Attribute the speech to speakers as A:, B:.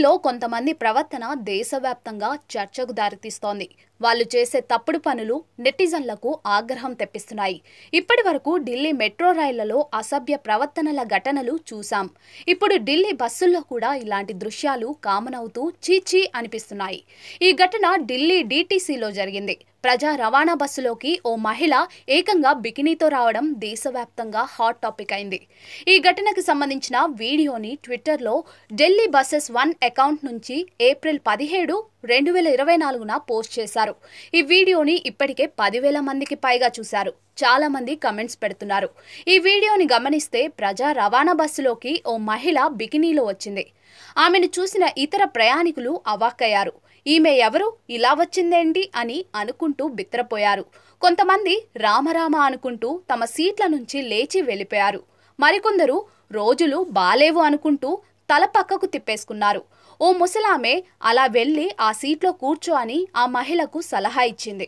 A: ఢిల్లీలో కొంతమంది ప్రవర్తన దేశవ్యాప్తంగా చర్చకు దారితీస్తోంది. వాళ్ళు చేసే తప్పుడు పనులు నెటిజన్లకు ఆగ్రహం తెప్పిస్తున్నాయి. ఇప్పటివరకు ఢిల్లీ మెట్రో రైళ్లలో అసభ్య ప్రవర్తనల ఘటనలు చూసాం. ఇప్పుడు ఢిల్లీ బస్సుల్లో కూడా ఇలాంటి దృశ్యాలు కామన్ అవుతూ చీచీ అనిపిస్తున్నాయి. ఈ ఘటన ఢిల్లీ డీటీసీలో జరిగింది. ప్రజా రవాణా బస్సులోకి ఓ మహిళ ఏకంగా బికినీతో రావడం దేశవ్యాప్తంగా హాట్ టాపిక్ అయింది. ఈ ఘటనకు సంబంధించిన వీడియోని ట్విట్టర్లో ఢిల్లీ బస్సెస్ 1 అకౌంట్ నుంచి ఏప్రిల్ 17, 2024న పోస్ట్ చేశారు. ఈ వీడియోని ఇప్పటికే 10,000 మందికి పైగా చూశారు. చాలా మంది కమెంట్స్ పెడుతున్నారు. ఈ వీడియోని గమనిస్తే ప్రజా రవాణా బస్సులోకి ఓ మహిళ బికినీలో వచ్చింది. ఆమెను చూసిన ఇతర ప్రయాణికులు అవాక్కయ్యారు. ఈమె ఎవరు, ఇలా వచ్చిందేంటి అని అనుకుంటూ బిత్తరపోయారు. కొంతమంది రామరామ అనుకుంటూ తమ సీట్ల నుంచి లేచి వెళ్ళిపోయారు. మరికొందరు రోజులు బాలేవు అనుకుంటూ తల పక్కకు తిప్పేసుకున్నారు. ఓ ముసలామె అలా వెళ్ళి ఆ సీట్లో కూర్చో అని ఆ మహిళకు సలహా ఇచ్చింది.